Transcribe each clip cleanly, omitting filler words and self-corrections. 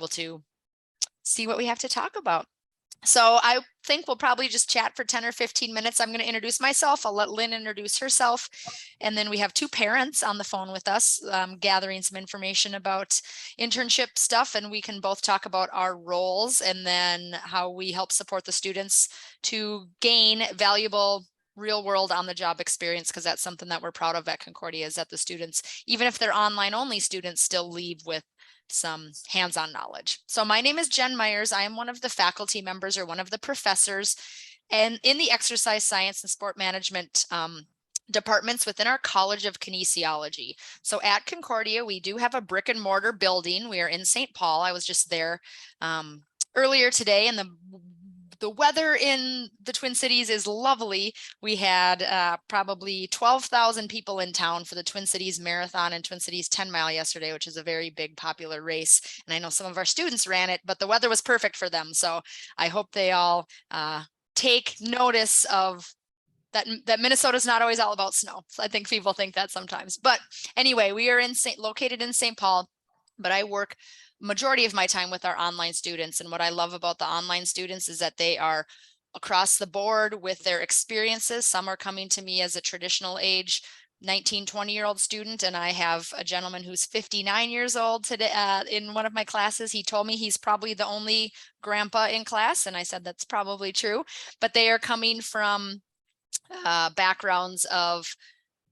to see what we have to talk about. So I think we'll probably just chat for 10 or 15 minutes. I'm going to introduce myself. I'll let Lynn introduce herself. And then we have two parents on the phone with us, gathering some information about internship stuff. And we can both talk about our roles and then how we help support the students to gain valuable real world on the job experience, because that's something that we're proud of at Concordia, is that the students, even if they're online only students, still leave with some hands-on knowledge. So my name is Jen Myers. I am one of the faculty members or one of the professors and in the exercise science and sport management departments within our College of Kinesiology. So at Concordia, we do have a brick and mortar building. We are in St. Paul. I was just there earlier today, and the weather in the Twin Cities is lovely. We had probably 12,000 people in town for the Twin Cities Marathon and Twin Cities 10 Mile yesterday, which is a very big popular race. And I know some of our students ran it, but the weather was perfect for them. So I hope they all take notice of that Minnesota is not always all about snow. So I think people think that sometimes. But anyway, we are located in St. Paul, but I work majority of my time with our online students. And what I love about the online students is that they are across the board with their experiences. Some are coming to me as a traditional age 19, 20-year-old student. And I have a gentleman who's 59 years old today in one of my classes. He told me he's probably the only grandpa in class. And I said, that's probably true. But they are coming from backgrounds of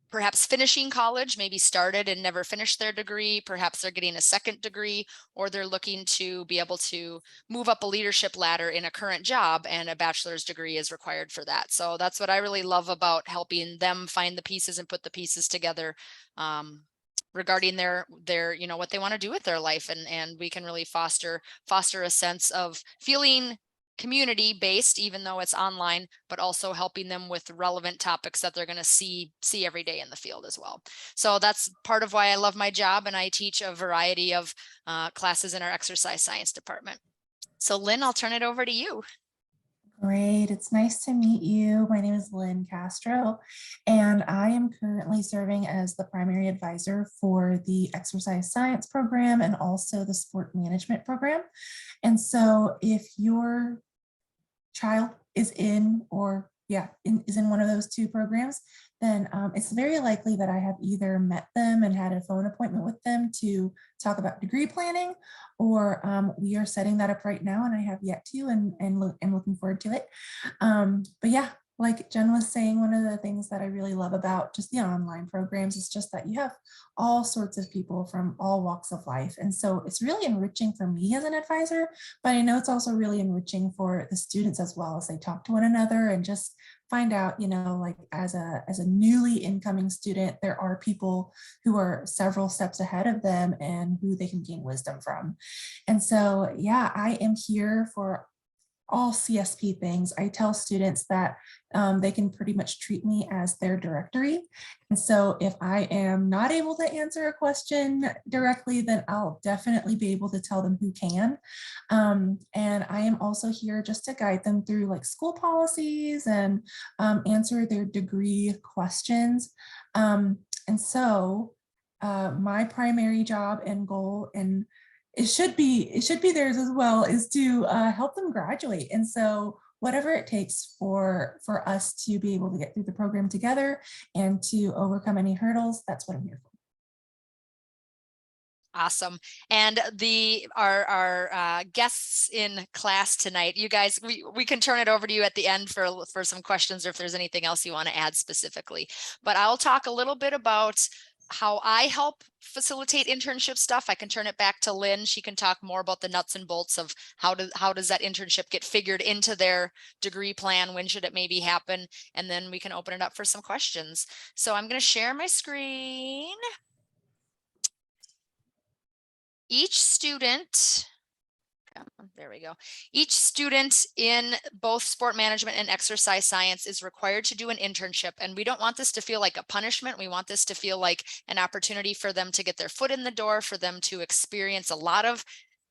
perhaps finishing college, maybe started and never finished their degree. Perhaps they're getting a second degree, or they're looking to be able to move up a leadership ladder in a current job, and a bachelor's degree is required for that. So that's what I really love about helping them find the pieces and put the pieces together regarding their what they want to do with their life. And we can really foster a sense of feeling community based, even though it's online, but also helping them with relevant topics that they're going to see every day in the field as well. So that's part of why I love my job, and I teach a variety of classes in our exercise science department. So Lynn, I'll turn it over to you. Great. It's nice to meet you. My name is Lynn Castro, and I am currently serving as the primary advisor for the exercise science program and also the sport management program. And so if your child is in one of those two programs, then it's very likely that I have either met them and had a phone appointment with them to talk about degree planning, or we are setting that up right now, and I have yet to, and looking forward to it. But yeah, like Jen was saying, one of the things that I really love about just the online programs is just that you have all sorts of people from all walks of life. And so it's really enriching for me as an advisor, but I know it's also really enriching for the students as well, as they talk to one another and just find out, like as a newly incoming student, there are people who are several steps ahead of them and who they can gain wisdom from. And so, yeah, I am here for all CSP things. I tell students that they can pretty much treat me as their directory. And so if I am not able to answer a question directly, then I'll definitely be able to tell them who can. And I am also here just to guide them through like school policies and answer their degree questions. And so my primary job and goal, and it should be theirs as well, is to help them graduate. And so whatever it takes for us to be able to get through the program together and to overcome any hurdles, that's what I'm here for. Awesome. And our guests in class tonight, you guys, we can turn it over to you at the end for some questions, or if there's anything else you want to add specifically. But I'll talk a little bit about how I help facilitate internship stuff. I can turn it back to Lynn. She can talk more about the nuts and bolts of how does that internship get figured into their degree plan? When should it maybe happen? And then we can open it up for some questions. So I'm going to share my screen. Each student, there we go. Each student in both sport management and exercise science is required to do an internship. And we don't want this to feel like a punishment. We want this to feel like an opportunity for them to get their foot in the door, for them to experience a lot of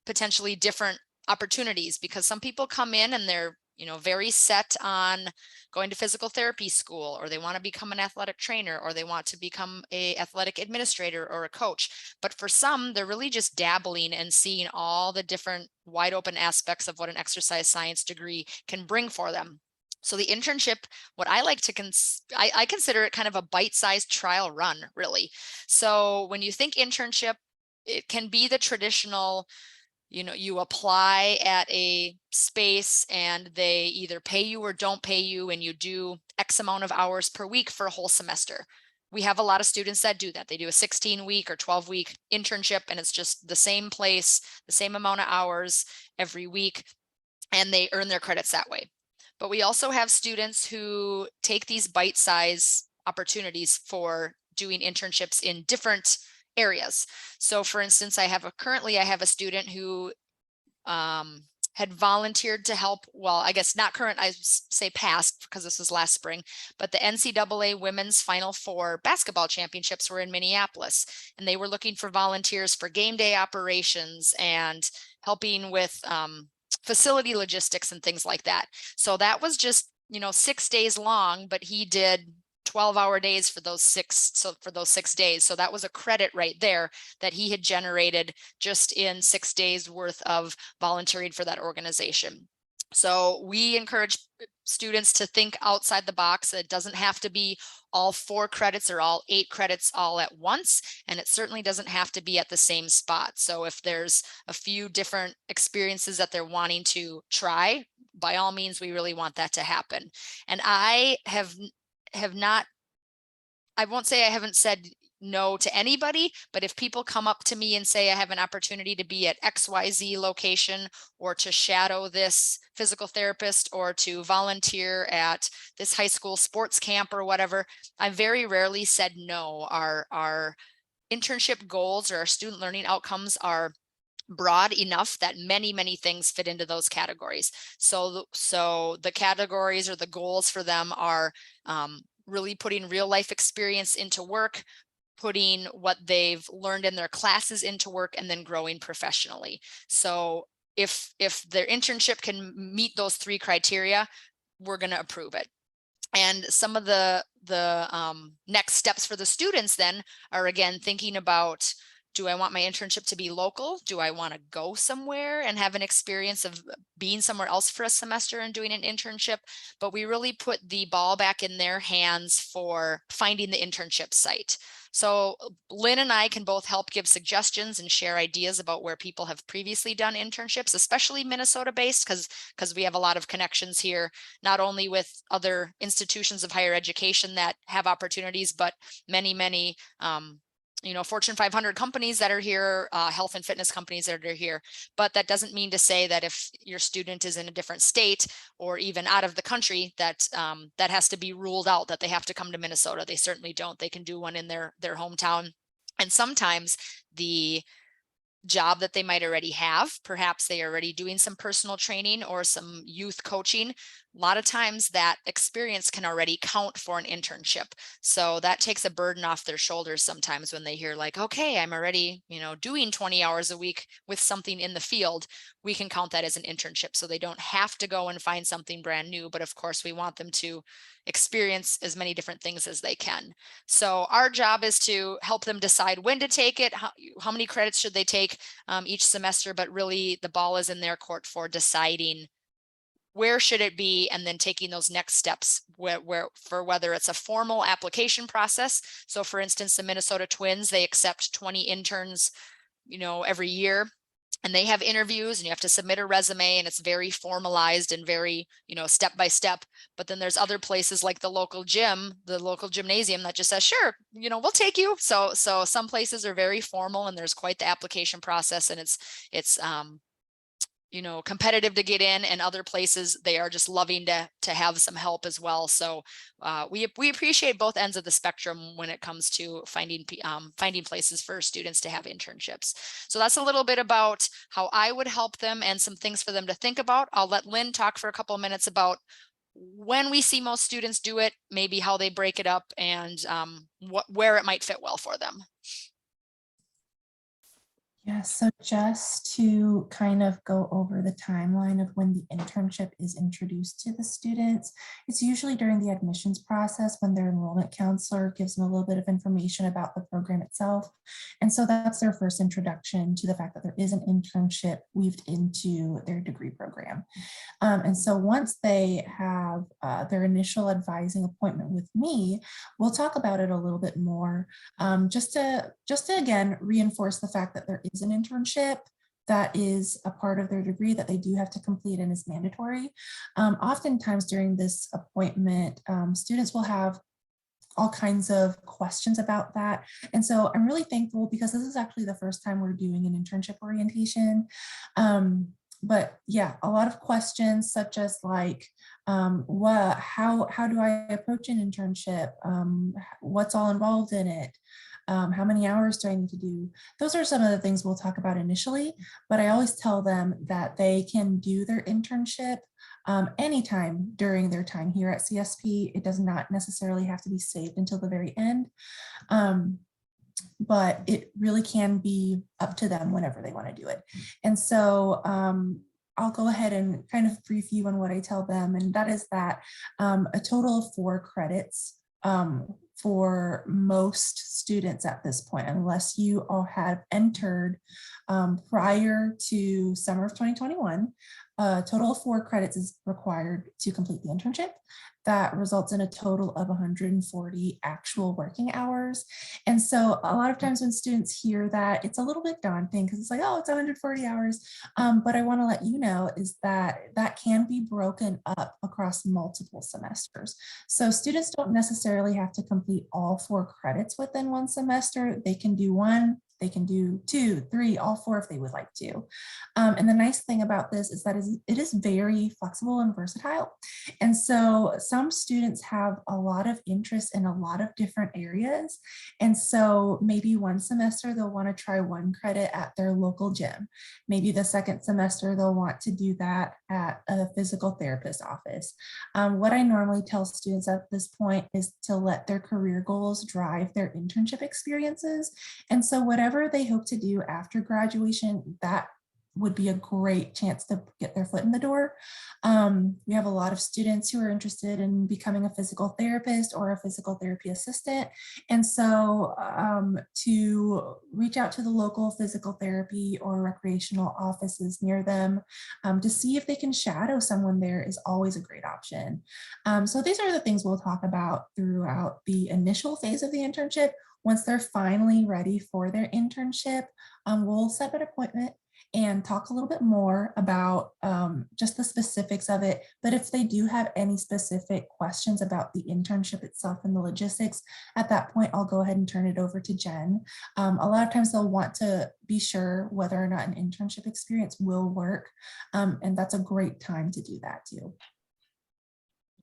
potentially different opportunities, because some people come in and they're very set on going to physical therapy school, or they want to become an athletic trainer, or they want to become a athletic administrator or a coach. But for some, they're really just dabbling and seeing all the different wide open aspects of what an exercise science degree can bring for them. So the internship, what I like to I consider it kind of a bite-sized trial run, really. So when you think internship, it can be the traditional, you apply at a space and they either pay you or don't pay you, and you do X amount of hours per week for a whole semester. We have a lot of students that do that. They do a 16-week or 12-week internship, and it's just the same place, the same amount of hours every week, and they earn their credits that way. But we also have students who take these bite-size opportunities for doing internships in different areas. So for instance, currently I have a student who had volunteered to help, well, I guess not current, I say past because this was last spring, but the NCAA Women's Final Four basketball championships were in Minneapolis, and they were looking for volunteers for game day operations and helping with facility logistics and things like that. So that was just, 6 days long, but he did 12-hour days for those 6 days. So that was a credit right there that he had generated just in 6 days worth of volunteering for that organization. So we encourage students to think outside the box. It doesn't have to be all 4 credits or all 8 credits all at once, and it certainly doesn't have to be at the same spot. So if there's a few different experiences that they're wanting to try, by all means, we really want that to happen. And I won't say I haven't said no to anybody, but if people come up to me and say, I have an opportunity to be at XYZ location, or to shadow this physical therapist, or to volunteer at this high school sports camp or whatever, I very rarely said no. Our internship goals or our student learning outcomes are broad enough that many things fit into those categories. So the categories or the goals for them are really putting real life experience into work, putting what they've learned in their classes into work, and then growing professionally. So if their internship can meet those 3 criteria, we're going to approve it. And some of the next steps for the students then are, again, thinking about, do I want my internship to be local? Do I want to go somewhere and have an experience of being somewhere else for a semester and doing an internship? But we really put the ball back in their hands for finding the internship site. So Lynn and I can both help give suggestions and share ideas about where people have previously done internships, especially Minnesota based, because we have a lot of connections here, not only with other institutions of higher education that have opportunities, but many Fortune 500 companies that are here, health and fitness companies that are here. But that doesn't mean to say that if your student is in a different state or even out of the country, that that has to be ruled out, that they have to come to Minnesota. They certainly don't. They can do one in their hometown. And sometimes the job that they might already have, perhaps they are already doing some personal training or some youth coaching, a lot of times that experience can already count for an internship. So that takes a burden off their shoulders sometimes when they hear like, okay, I'm already, doing 20 hours a week with something in the field. We can count that as an internship. So they don't have to go and find something brand new, but of course we want them to experience as many different things as they can. So our job is to help them decide when to take it, how many credits should they take each semester, but really the ball is in their court for deciding where should it be, and then taking those next steps whether it's a formal application process. So for instance, the Minnesota Twins, they accept 20 interns, every year. And they have interviews, and you have to submit a resume, and it's very formalized and very, step by step. But then there's other places like the local gymnasium that just says, sure, we'll take you. So some places are very formal, and there's quite the application process, and it's competitive to get in, and other places they are just loving to have some help as well. So we appreciate both ends of the spectrum when it comes to finding places for students to have internships. So that's a little bit about how I would help them and some things for them to think about. I'll let Lynn talk for a couple of minutes about when we see most students do it, maybe how they break it up, and where it might fit well for them. Yeah, so just to kind of go over the timeline of when the internship is introduced to the students, it's usually during the admissions process when their enrollment counselor gives them a little bit of information about the program itself. And so that's their first introduction to the fact that there is an internship weaved into their degree program. And so once they have their initial advising appointment with me, we'll talk about it a little bit more, just to again reinforce the fact that there is an internship that is a part of their degree that they do have to complete and is mandatory. Oftentimes during this appointment, students will have all kinds of questions about that. And so I'm really thankful because this is actually the first time we're doing an internship orientation. But yeah, a lot of questions such as like, how do I approach an internship? What's all involved in it? How many hours do I need to do? Those are some of the things we'll talk about initially, but I always tell them that they can do their internship anytime during their time here at CSP. It does not necessarily have to be saved until the very end, but it really can be up to them whenever they want to do it. And so I'll go ahead and kind of brief you on what I tell them, and that is that a total of 4 credits for most students at this point, unless you all have entered prior to summer of 2021. A total of 4 credits is required to complete the internship. That results in a total of 140 actual working hours. And so a lot of times when students hear that, it's a little bit daunting because it's like, oh, it's 140 hours. But I want to let you know is that that can be broken up across multiple semesters. So students don't necessarily have to complete all 4 credits within one semester. They can do 1, they can do 2, 3, all 4 if they would like to. And the nice thing about this is that it is very flexible and versatile. And so some students have a lot of interest in a lot of different areas. And so maybe one semester they'll want to try 1 credit at their local gym. Maybe the second semester they'll want to do that at a physical therapist office. What I normally tell students at this point is to let their career goals drive their internship experiences. And so whatever they hope to do after graduation, that would be a great chance to get their foot in the door. We have a lot of students who are interested in becoming a physical therapist or a physical therapy assistant. And so to reach out to the local physical therapy or recreational offices near them to see if they can shadow someone there is always a great option. So these are the things we'll talk about throughout the initial phase of the internship. Once they're finally ready for their internship, we'll set an appointment and talk a little bit more about just the specifics of it. But if they do have any specific questions about the internship itself and the logistics, at that point, I'll go ahead and turn it over to Jen. A lot of times they'll want to be sure whether or not an internship experience will work. And that's a great time to do that too.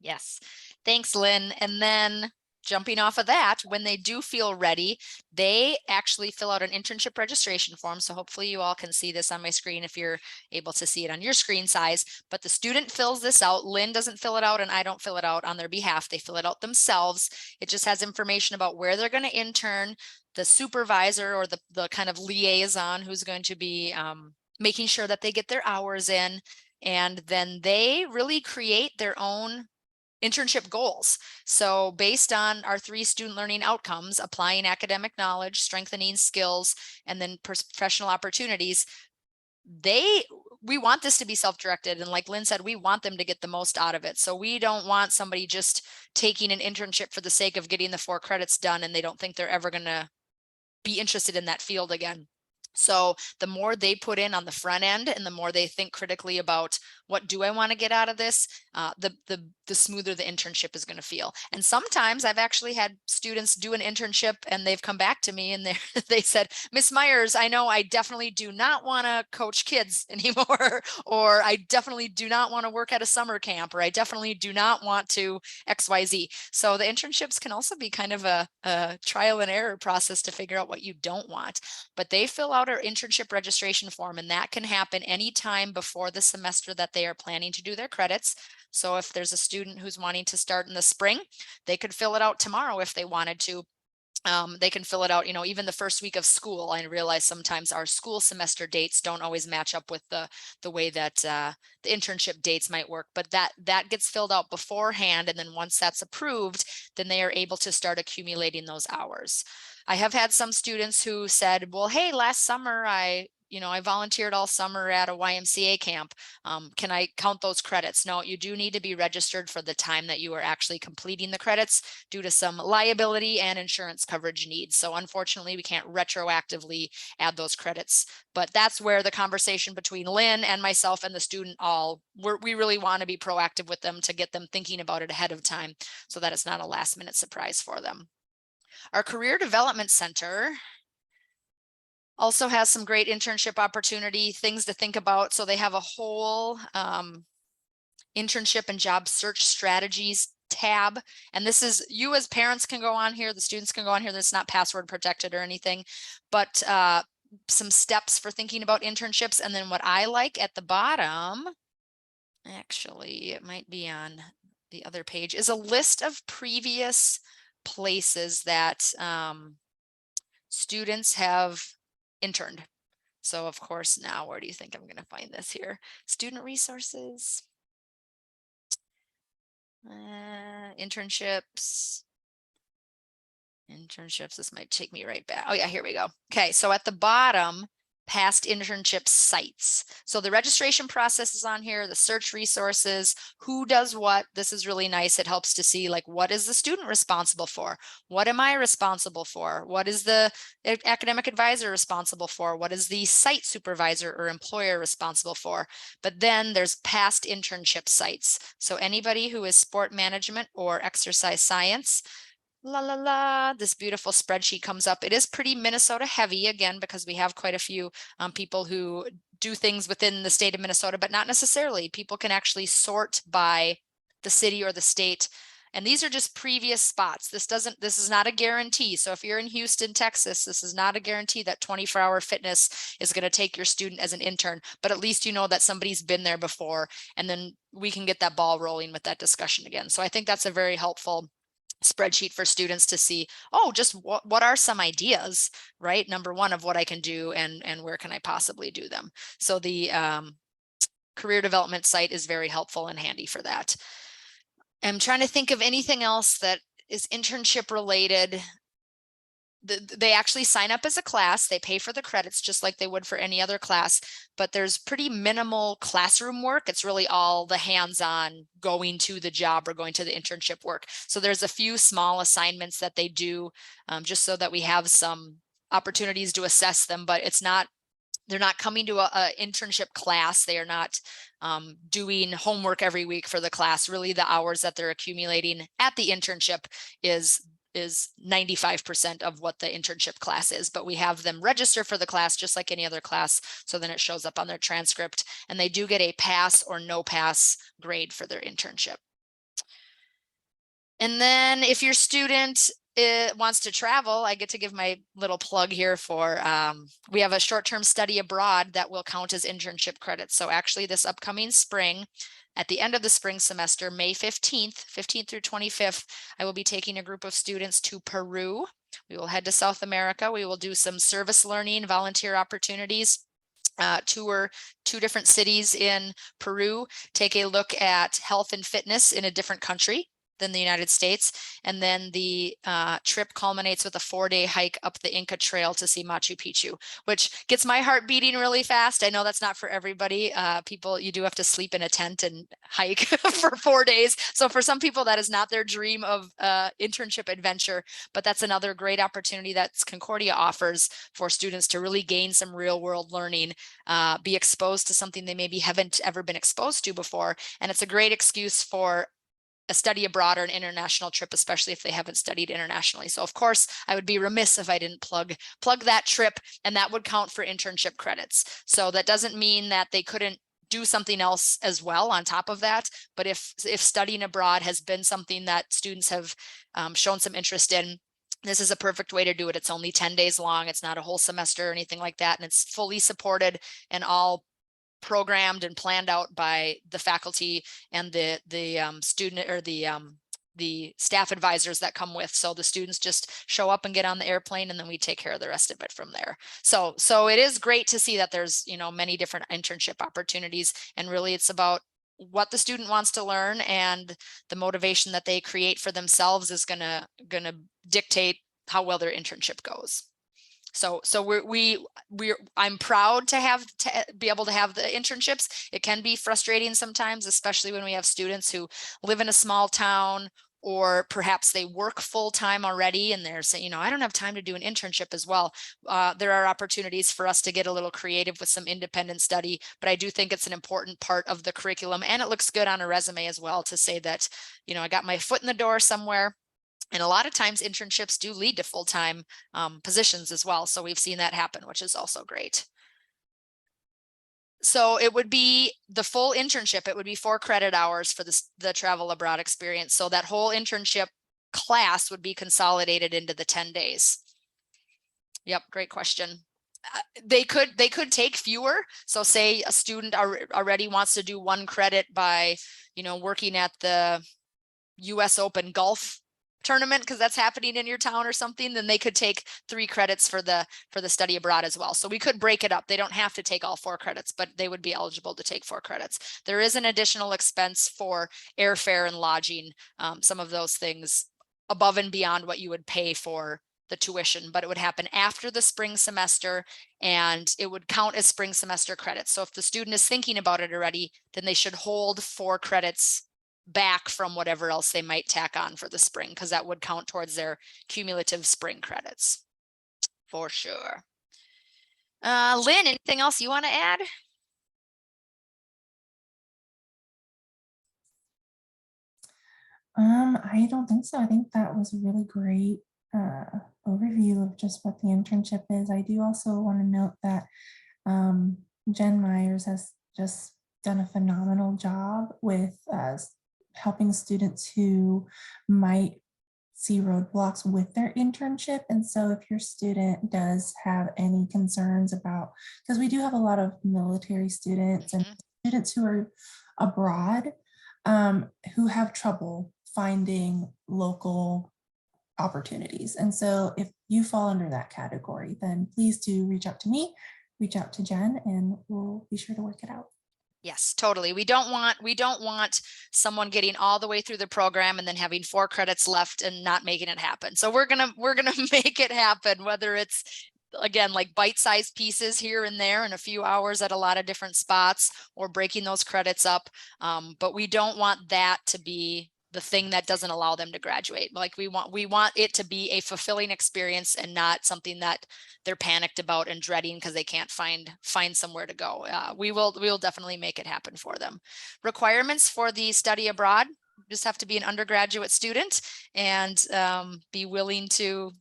Yes. Thanks, Lynn. And then jumping off of that, when they do feel ready, they actually fill out an internship registration form. So hopefully you all can see this on my screen if you're able to see it on your screen size, but the student fills this out. Lynn doesn't fill it out and I don't fill it out on their behalf. They fill it out themselves. It just has information about where they're going to intern, the supervisor or the kind of liaison who's going to be making sure that they get their hours in. And then they really create their own internship goals. So based on our 3 student learning outcomes, applying academic knowledge, strengthening skills, and then professional opportunities, we want this to be self-directed. And like Lynn said, we want them to get the most out of it. So we don't want somebody just taking an internship for the sake of getting the 4 credits done and they don't think they're ever going to be interested in that field again. So the more they put in on the front end and the more they think critically about what do I want to get out of this, the smoother the internship is going to feel. And sometimes I've actually had students do an internship and they've come back to me and they said, Miss Myers, I know I definitely do not want to coach kids anymore, or I definitely do not want to work at a summer camp, or I definitely do not want to XYZ. So the internships can also be kind of a trial and error process to figure out what you don't want. But they fill out our internship registration form, and that can happen anytime before the semester that they are planning to do their credits. So if there's a student who's wanting to start in the spring, they could fill it out tomorrow if they wanted to. They can fill it out, even the first week of school. I realize sometimes our school semester dates don't always match up with the way that the internship dates might work, but that gets filled out beforehand. And then once that's approved, then they are able to start accumulating those hours. I have had some students who said, well, hey, last summer I volunteered all summer at a YMCA camp. Can I count those credits? No, you do need to be registered for the time that you are actually completing the credits due to some liability and insurance coverage needs. So unfortunately, we can't retroactively add those credits, but that's where the conversation between Lynn and myself and the student we really want to be proactive with them to get them thinking about it ahead of time so that it's not a last minute surprise for them. Our Career Development Center also has some great internship opportunity things to think about. So they have a whole internship and job search strategies tab. And this is, you as parents can go on here, the students can go on here. That's not password protected or anything, but some steps for thinking about internships. And then what I like at the bottom, actually, it might be on the other page, is a list of previous places that students have interned. So of course, now where do you think I'm going to find this here? Student resources, internships. This might take me right back. Oh yeah, here we go. Okay, so at the bottom, past internship sites. So the registration process is on here, the search resources, who does what. This is really nice. It helps to see like, what is the student responsible for? What am I responsible for? What is the academic advisor responsible for? What is the site supervisor or employer responsible for? But then there's past internship sites. So anybody who is sport management or exercise science, this beautiful spreadsheet comes up. It is pretty Minnesota heavy, again, because we have quite a few people who do things within the state of Minnesota, but not necessarily. People can actually sort by the city or the state. And these are just previous spots. This is not a guarantee. So if you're in Houston, Texas, this is not a guarantee that 24-hour fitness is going to take your student as an intern, but at least you know that somebody's been there before, and then we can get that ball rolling with that discussion again. So I think that's a very helpful spreadsheet for students to see, oh, just what are some ideas, right? Number one, of what I can do and where can I possibly do them. So the career development site is very helpful and handy for that. I'm trying to think of anything else that is internship related. They actually sign up as a class. They pay for the credits just like they would for any other class, but there's pretty minimal classroom work. It's really all the hands-on going to the job or going to the internship work. So there's a few small assignments that they do just so that we have some opportunities to assess them, but they're not coming to a internship class. They are not doing homework every week for the class. Really, the hours that they're accumulating at the internship is 95% of what the internship class is, but we have them register for the class just like any other class. So then it shows up on their transcript, and they do get a pass or no pass grade for their internship. And then if your student wants to travel, I get to give my little plug here for, we have a short-term study abroad that will count as internship credits. So actually this upcoming spring, at the end of the spring semester, May 15th through 25th, I will be taking a group of students to Peru. We will head to South America. We will do some service learning, volunteer opportunities, tour 2 different cities in Peru, take a look at health and fitness in a different country than the United States. And then the trip culminates with a 4-day hike up the Inca Trail to see Machu Picchu, which gets my heart beating really fast. I know that's not for everybody. You do have to sleep in a tent and hike for 4 days. So for some people, that is not their dream of internship adventure, but that's another great opportunity that Concordia offers for students to really gain some real world learning, be exposed to something they maybe haven't ever been exposed to before. And it's a great excuse for a study abroad or an international trip, especially if they haven't studied internationally. So of course, I would be remiss if I didn't plug that trip, and that would count for internship credits. So that doesn't mean that they couldn't do something else as well on top of that. But if studying abroad has been something that students have shown some interest in, this is a perfect way to do it. It's only 10 days long. It's not a whole semester or anything like that. And it's fully supported and all programmed and planned out by the faculty and the student or the the staff advisors that come with. So the students just show up and get on the airplane, and then we take care of the rest of it from there. So it is great to see that there's, you know, many different internship opportunities, and really it's about what the student wants to learn, and the motivation that they create for themselves is gonna dictate how well their internship goes. So I'm proud to be able to have the internships. It can be frustrating sometimes, especially when we have students who live in a small town, or perhaps they work full time already and they're saying, you know, I don't have time to do an internship as well. There are opportunities for us to get a little creative with some independent study, but I do think it's an important part of the curriculum, and it looks good on a resume as well to say that, you know, I got my foot in the door somewhere. And a lot of times internships do lead to full-time positions as well. So we've seen that happen, which is also great. So it would be the full internship. It would be 4 credit hours for the travel abroad experience. So that whole internship class would be consolidated into the 10 days. Yep, great question. They could take fewer. So say a student already wants to do 1 credit by, you know, working at the US Open golf tournament because that's happening in your town or something, then they could take 3 credits for the study abroad as well. So we could break it up. They don't have to take all 4 credits, but they would be eligible to take 4 credits. There is an additional expense for airfare and lodging, some of those things above and beyond what you would pay for the tuition, but it would happen after the spring semester, and it would count as spring semester credits. So if the student is thinking about it already, then they should hold 4 credits back from whatever else they might tack on for the spring, because that would count towards their cumulative spring credits for sure. Lynn, anything else you want to add? I don't think so. I think that was a really great overview of just what the internship is. I do also want to note that Jen Myers has just done a phenomenal job with helping students who might see roadblocks with their internship. And so if your student does have any concerns about, because we do have a lot of military students and students who are abroad who have trouble finding local opportunities. And so if you fall under that category, then please do reach out to me, reach out to Jen, and we'll be sure to work it out. Yes, totally. We don't want someone getting all the way through the program and then having 4 credits left and not making it happen. So we're gonna make it happen, whether it's, again, like bite-sized pieces here and there in a few hours at a lot of different spots, or breaking those credits up. But we don't want that to be the thing that doesn't allow them to graduate. Like we want it to be a fulfilling experience and not something that they're panicked about and dreading because they can't find somewhere to go. We will definitely make it happen for them. Requirements for the study abroad: just have to be an undergraduate student and be willing to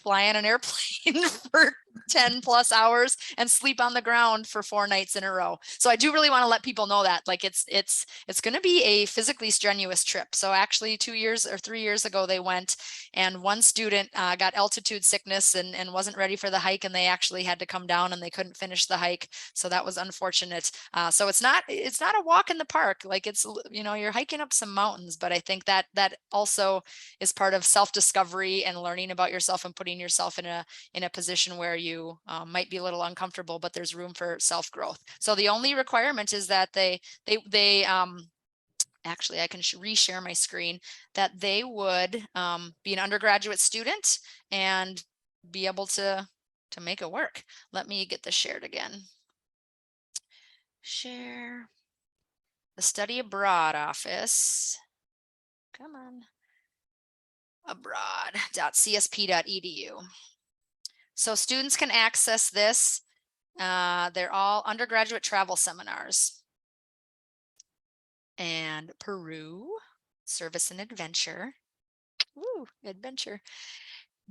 fly on an airplane for 10 plus hours and sleep on the ground for 4 nights in a row. So I do really want to let people know that, like, it's going to be a physically strenuous trip. So actually 2 years or 3 years ago, they went, and one student got altitude sickness and wasn't ready for the hike, and they actually had to come down and they couldn't finish the hike. So that was unfortunate. So it's not a walk in the park. Like, it's, you know, you're hiking up some mountains, but I think that also is part of self-discovery and learning about yourself and putting yourself in a position where you might be a little uncomfortable, but there's room for self-growth. So the only requirement is that they actually, I can reshare my screen, that they would be an undergraduate student and be able to make it work. Let me get this shared again. Share the study abroad office. Come on. abroad.csp.edu. So students can access this. They're all undergraduate travel seminars. And Peru, service and adventure. Ooh, adventure.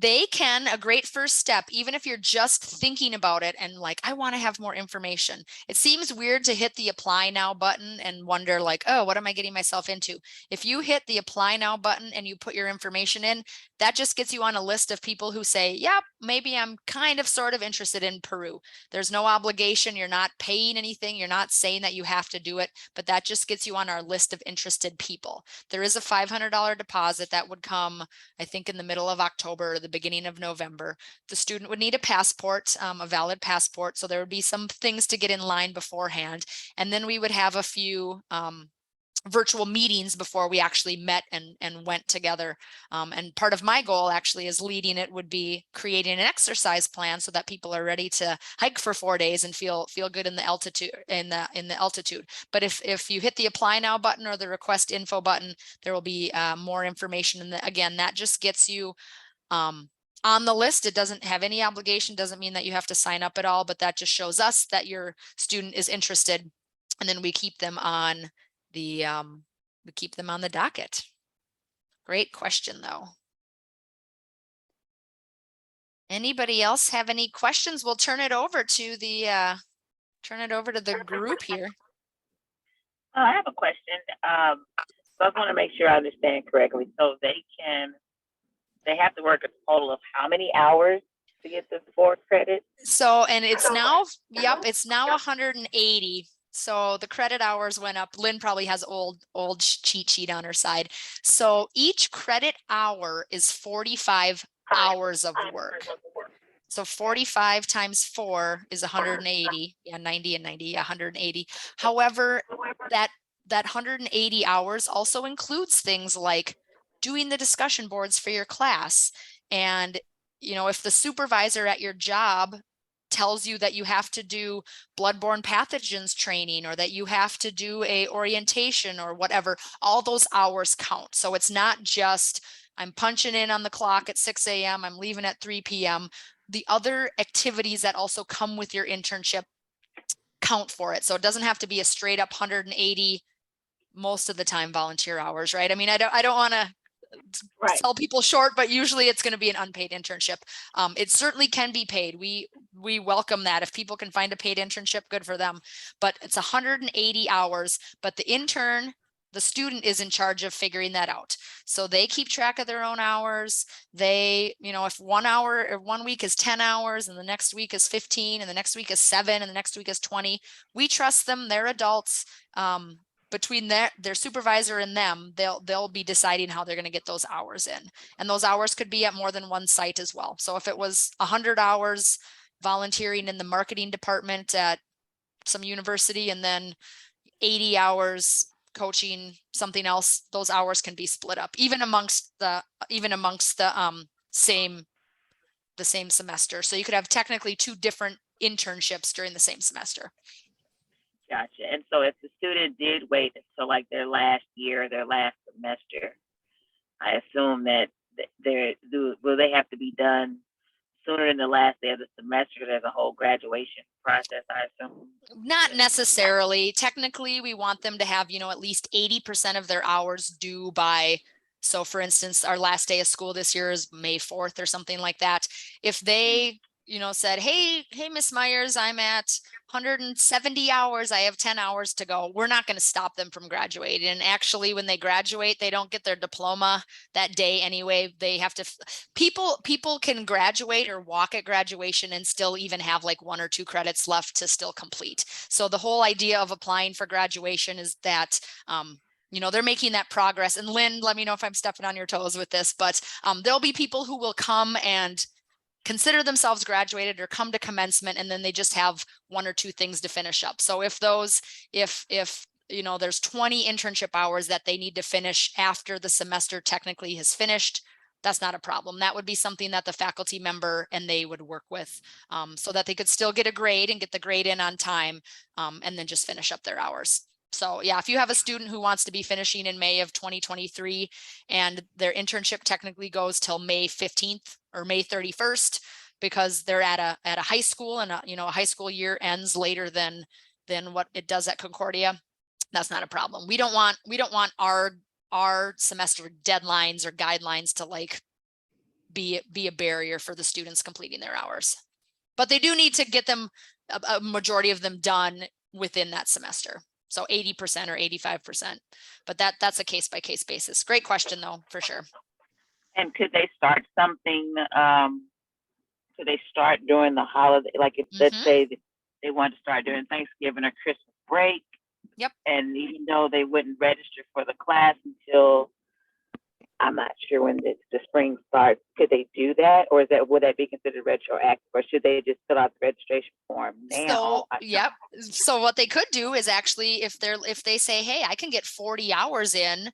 they can, a great first step, even if you're just thinking about it and like, I want to have more information. It seems weird to hit the apply now button and wonder like, oh, what am I getting myself into? If you hit the apply now button and you put your information in, that just gets you on a list of people who say, yep, maybe I'm kind of sort of interested in Peru. There's no obligation. You're not paying anything. You're not saying that you have to do it, but that just gets you on our list of interested people. There is a $500 deposit that would come, I think, in the middle of October or the beginning of November. The student would need a passport, a valid passport. So there would be some things to get in line beforehand. And then we would have a few virtual meetings before we actually met and went together. And part of my goal actually is leading it would be creating an exercise plan so that people are ready to hike for 4 days and feel good in the altitude altitude. But if you hit the apply now button or the request info button, there will be more information. And again, that just gets you on the list. It doesn't have any obligation, doesn't mean that you have to sign up at all, but that just shows us that your student is interested. And then we keep them on the docket. Great question though. Anybody else have any questions? We'll turn it over to the group here. I have a question. So I want to make sure I understand correctly. So they have to work a total of how many hours to get the 4 credits? So, and it's now, yep, it's now 180. So the credit hours went up. Lynn probably has old cheat sheet on her side. So each credit hour is 45 hours of work. So 45 times 4 is 180. Yeah, 90 and 90, 180. However, that 180 hours also includes things like doing the discussion boards for your class. And, you know, if the supervisor at your job tells you that you have to do bloodborne pathogens training or that you have to do a orientation or whatever, all those hours count. So it's not just I'm punching in on the clock at 6 a.m. I'm leaving at 3 p.m. The other activities that also come with your internship count for it. So it doesn't have to be a straight up 180 most of the time volunteer hours, right? I mean, I don't want to sell people short, but usually it's going to be an unpaid internship. It certainly can be paid. We welcome that. If people can find a paid internship, good for them. But it's 180 hours, but the student is in charge of figuring that out. So they keep track of their own hours. They, you know, if 1 hour or 1 week is 10 hours and the next week is 15 and the next week is 7 and the next week is 20, we trust them. They're adults. Between their supervisor and them, they'll be deciding how they're going to get those hours in. And those hours could be at more than one site as well. So if it was 100 hours volunteering in the marketing department at some university and then 80 hours coaching something else, those hours can be split up even amongst the same semester. So you could have technically 2 different internships during the same semester. Gotcha. And so if the student did wait until like their last year, their last semester, I assume that will they have to be done sooner than the last day of the semester? There's a whole graduation process, I assume. Not necessarily. Technically, we want them to have, you know, at least 80% of their hours due by, so for instance, our last day of school this year is May 4th or something like that. If they, you know, said, hey, Miss Myers, I'm at 170 hours. I have 10 hours to go. We're not going to stop them from graduating. And actually, when they graduate, they don't get their diploma that day anyway. They have to, people can graduate or walk at graduation and still even have like 1 or 2 credits left to still complete. So the whole idea of applying for graduation is that, you know, they're making that progress. And Lynn, let me know if I'm stepping on your toes with this, but there'll be people who will come and consider themselves graduated or come to commencement, and then they just have 1 or 2 things to finish up. So if you know, there's 20 internship hours that they need to finish after the semester technically has finished, that's not a problem. That would be something that the faculty member and they would work with so that they could still get a grade and get the grade in on time and then just finish up their hours. So yeah, if you have a student who wants to be finishing in May of 2023 and their internship technically goes till May 15th or May 31st, because they're at a high school and you know, a high school year ends later than what it does at Concordia, that's not a problem. We don't want our semester deadlines or guidelines to like be a barrier for the students completing their hours. But they do need to get them, a majority of them done within that semester. So 80% or 85%, but that's a case by case basis. Great question though, for sure. And could they start something, could they start during the holiday? Like if, let's say they want to start during Thanksgiving or Christmas break. Yep. And even though they wouldn't register for the class until, I'm not sure when the spring starts, could they do that? Or would that be considered retroactive? Or should they just fill out the registration form now? So, yep. So what they could do is actually, if they say, hey, I can get 40 hours in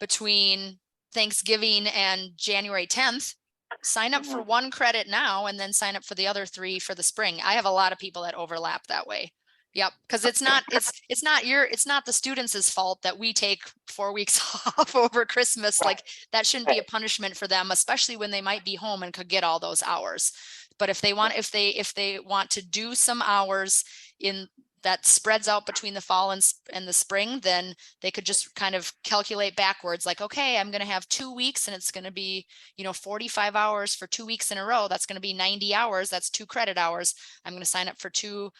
between Thanksgiving and January 10th, sign up for 1 credit now and then sign up for the other 3 for the spring. I have a lot of people that overlap that way. Yep, because it's not the students' fault that we take 4 weeks off over Christmas. Right. Like that shouldn't be a punishment for them, especially when they might be home and could get all those hours. But if they want to do some hours in that spreads out between the fall and the spring, then they could just kind of calculate backwards, like, okay, I'm going to have 2 weeks and it's going to be, 45 hours for 2 weeks in a row. That's going to be 90 hours. That's 2 credit hours. I'm going to sign up for 2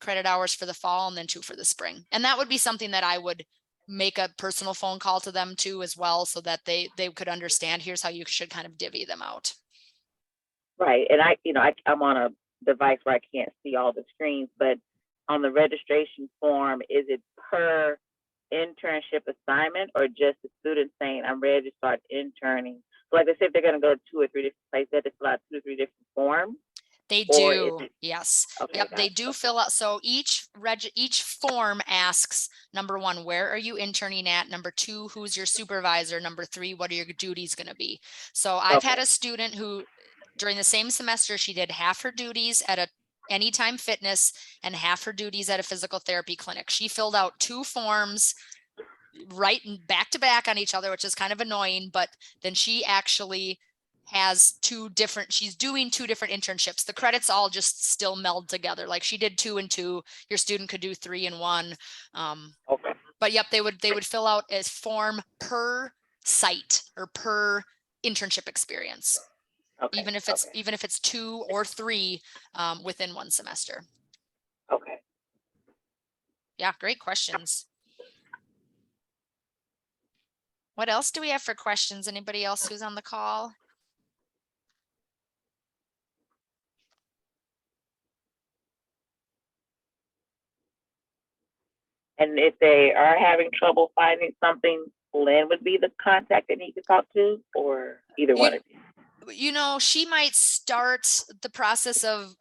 credit hours for the fall and then 2 for the spring. And that would be something that I would make a personal phone call to them too, as well, so that they could understand, here's how you should kind of divvy them out. Right. And I'm on a device where I can't see all the screens, but on the registration form, is it per internship assignment or just the student saying, I'm ready to start interning? So like I said, if they're going to go to 2 or 3 different places, they have to fill out 2 or 3 different forms. They do. Yes. Okay, yep. They do fill out. So each form asks, number 1, where are you interning at? Number 2, who's your supervisor? Number 3, what are your duties going to be? So I've had a student who, during the same semester, she did half her duties at a Anytime Fitness and half her duties at a physical therapy clinic. She filled out 2 forms right back to back on each other, which is kind of annoying, but then she actually has she's doing 2 different internships. The credits all just still meld together. Like she did 2 and 2. Your student could do 3 and 1. Okay. But yep, they would fill out a form per site or per internship experience. Okay. Even if it's 2 or 3 within 1 semester. Okay. Yeah, great questions. What else do we have for questions? Anybody else who's on the call? And if they are having trouble finding something, Lynn would be the contact they need to talk to, or either one of you? She might start the process of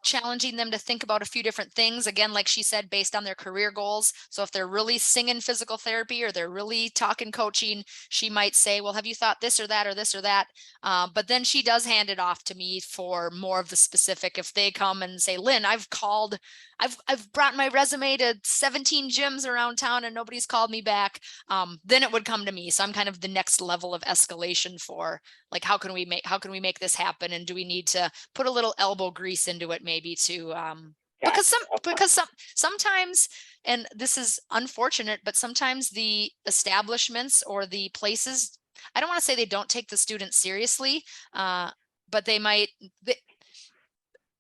challenging them to think about a few different things. Again, like she said, based on their career goals. So if they're really singing physical therapy or they're really talking coaching, she might say, well, have you thought this or that or this or that? But then she does hand it off to me for more of the specific. If they come and say, Lynn, I've brought my resume to 17 gyms around town and nobody's called me back. Then it would come to me. So I'm kind of the next level of escalation for, like, how can we make this happen? And do we need to put a little elbow grease into it maybe to, because sometimes, and this is unfortunate, but sometimes the establishments or the places, I don't want to say they don't take the students seriously, but they might,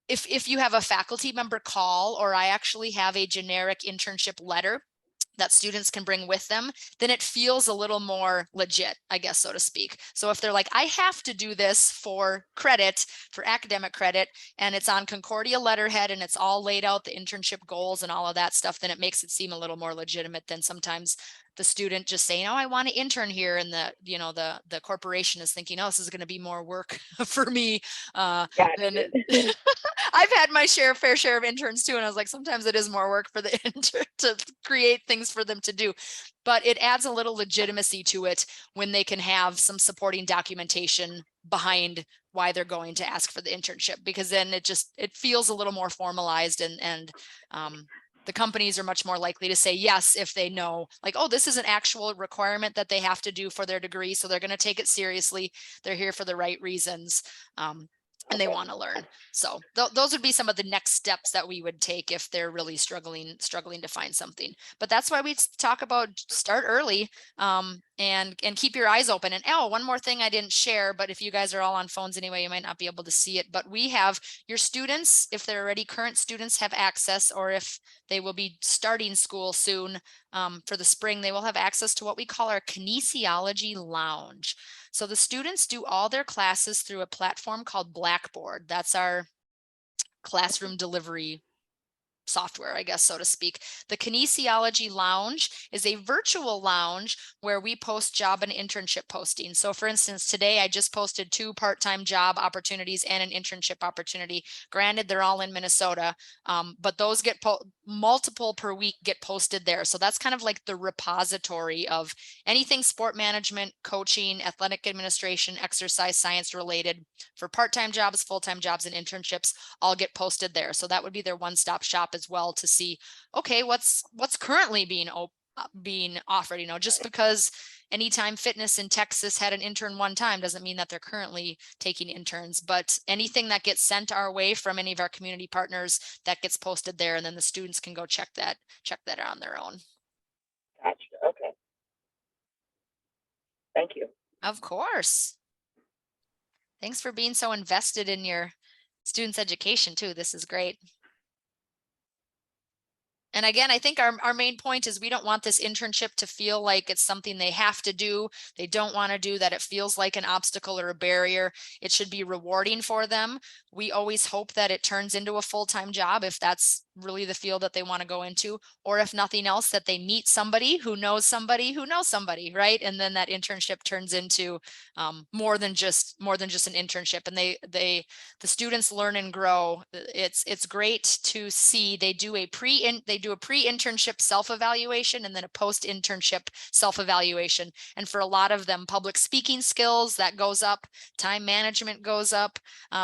if you have a faculty member call, or I actually have a generic internship letter that students can bring with them, then it feels a little more legit, I guess, so to speak. So if they're like, I have to do this for credit, for academic credit, and it's on Concordia letterhead and it's all laid out, the internship goals and all of that stuff, then it makes it seem a little more legitimate than sometimes the student just saying, oh, I want to intern here. And the corporation is thinking, oh, this is going to be more work for me. I've had my fair share of interns too. And I was like, sometimes it is more work for the intern to create things for them to do. But it adds a little legitimacy to it when they can have some supporting documentation behind why they're going to ask for the internship, because then it feels a little more formalized, and the companies are much more likely to say yes if they know, like, oh, this is an actual requirement that they have to do for their degree. So they're going to take it seriously. They're here for the right reasons. And they want to learn. So those would be some of the next steps that we would take if they're really struggling to find something. But that's why we talk about start early. and keep your eyes open. And oh, one more thing I didn't share, but if you guys are all on phones anyway, you might not be able to see it, but we have your students, if they're already current students, have access, or if they will be starting school soon for the spring, they will have access to what we call our Kinesiology Lounge. So the students do all their classes through a platform called Blackboard. That's our classroom delivery software, I guess, so to speak. The Kinesiology Lounge is a virtual lounge where we post job and internship postings. So for instance, today I just posted 2 part-time job opportunities and an internship opportunity. Granted, they're all in Minnesota, but those get multiple per week get posted there. So that's kind of like the repository of anything sport management, coaching, athletic administration, exercise science related for part-time jobs, full-time jobs, and internships all get posted there. So that would be their one-stop shop as well to see, okay, what's currently being offered. You know, just because Anytime Fitness in Texas had an intern one time doesn't mean that they're currently taking interns, but anything that gets sent our way from any of our community partners, that gets posted there, and then the students can go check that out on their own. Gotcha. Okay. Thank you. Of course. Thanks for being so invested in your students' education too. This is great. And again, I think our main point is we don't want this internship to feel like it's something they have to do, they don't want to do, that it feels like an obstacle or a barrier. It should be rewarding for them. We always hope that it turns into a full-time job if that's really the field that they want to go into, or if nothing else, that they meet somebody who knows somebody who knows somebody, right? And then that internship turns into more than just an internship, and the students learn and grow. It's great to see. They do a pre-internship self-evaluation and then a post-internship self-evaluation. And for a lot of them, public speaking skills, that goes up, time management goes up,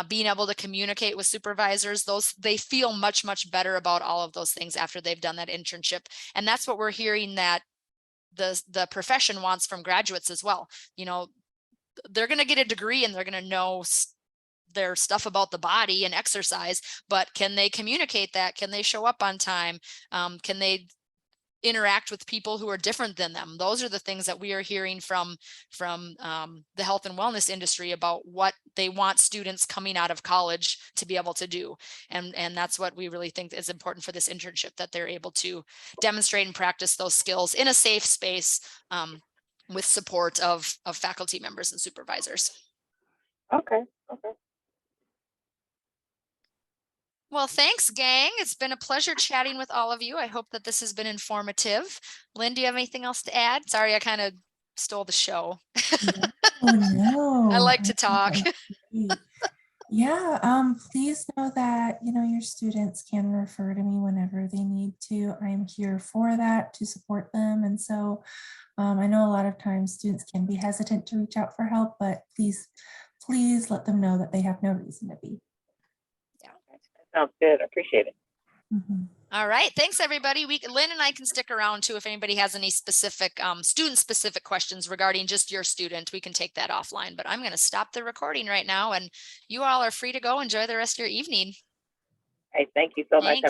being able to communicate with supervisors, they feel much better about all of those things after they've done that internship. And that's what we're hearing that the profession wants from graduates as well. You know, they're going to get a degree and they're going to know their stuff about the body and exercise, but can they communicate that? Can they show up on time? Can they interact with people who are different than them? Those are the things that we are hearing from the health and wellness industry about what they want students coming out of college to be able to do. And that's what we really think is important for this internship, that they're able to demonstrate and practice those skills in a safe space with support of faculty members and supervisors. Okay. Well, thanks, gang. It's been a pleasure chatting with all of you. I hope that this has been informative. Lynn, do you have anything else to add? Sorry, I kind of stole the show. Oh no. I like to talk. Yeah, please know that, your students can refer to me whenever they need to. I'm here for that, to support them. And so I know a lot of times students can be hesitant to reach out for help, but please let them know that they have no reason to be. Sounds good. I appreciate it. Mm-hmm. All right. Thanks, everybody. Lynn and I can stick around too. If anybody has any specific student-specific questions regarding just your student, we can take that offline. But I'm going to stop the recording right now, and you all are free to go. Enjoy the rest of your evening. Hey, thank you so much.